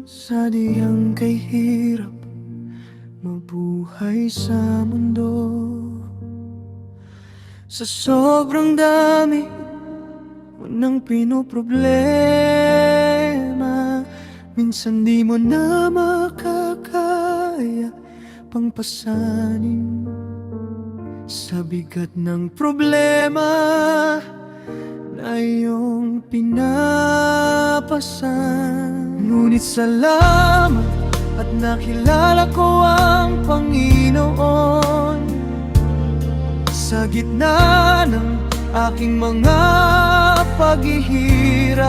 Sa diyang kay hirap mabuhay sa mundo, sa sobrang dami mo nang pinoproblema, minsan di mo na makakaya pang pasanin sa bigat ng problema na iyong pinapasan. Ngunit salamat at nakilala ko ang Panginoon sa gitna ng aking mga paghihirap.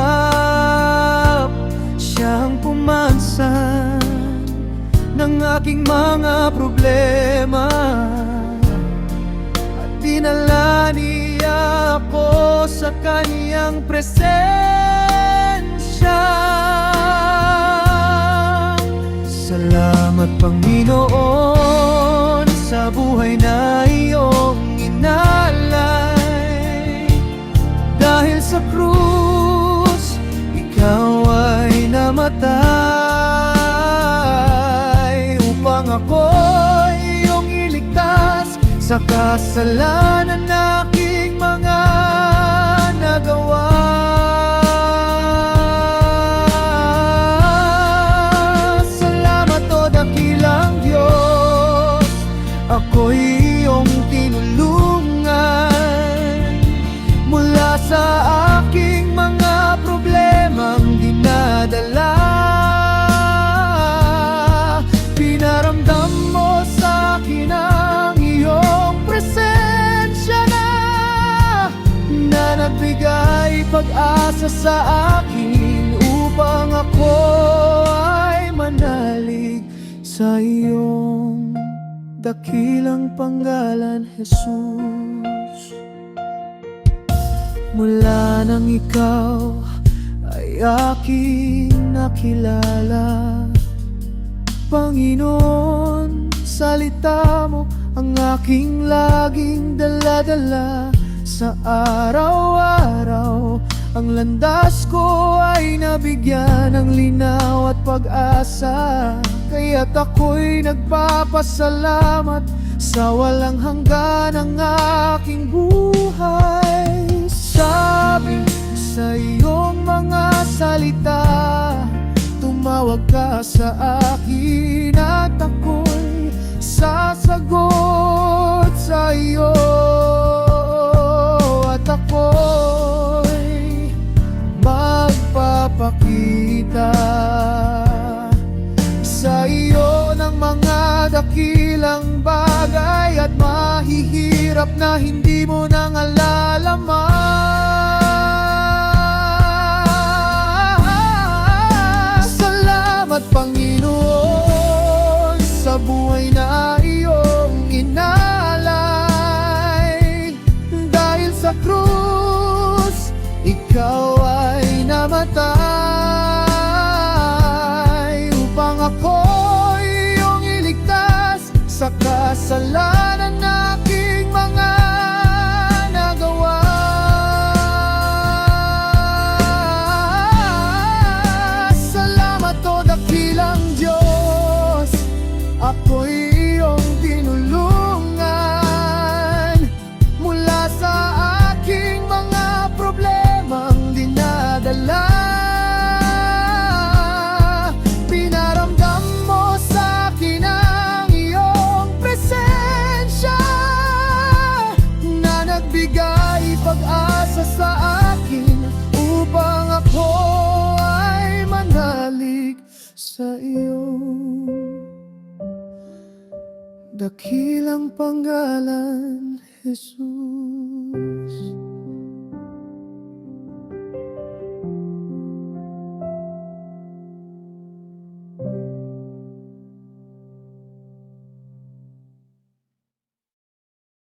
Siyang pumansan ng aking mga problema at dinala niya ako sa kaniyang presensya. Salamat Panginoon sa buhay na iyong inalay. Dahil sa krus, ikaw ay namatay upang ako'y iyong iligtas sa kasalanan na aking mga nagawa. Salamat o dakilang Diyos, ako'y iyong tinulungan mula sa aking mga problemang dinadala. Pinaramdam mo sa akin ang iyong presensya na nagbigay pag-asa sa akin upang ako ay manalig sa iyong dakilang panggalan, Jesus. Mula nang ikaw ay aking nakilala, Panginoon, salita mo ang aking laging dala-dala sa araw-araw. Ang landas ko ay nabigyan ng linaw at pag-asa, kaya't ako'y nagpapasalamat sa walang hanggan ang aking buhay. Sabi sa iyong mga salita, tumawag ka sa akin at ako'y sasagot sa iyo. At ako'y magpapakita sa iyo ng mga dakilang bagay at mahihirap na hindi mo nang alalaman. Salamat Panginoon sa buhay na iyong inalay. Dahil sa krus, ikaw ay namatay upang ako'y iyong iligtas sa kasalanan na aking mga nagawa. Salamat o dakilang Diyos, ako'y iyong tinulungan mula sa aking mga problemang dinadala. Pinaramdam mo sa akin ang iyong presensya na nagbigay pag-asa sa akin upang ako ay manalig sa iyong dakilang panggalan, Jesus.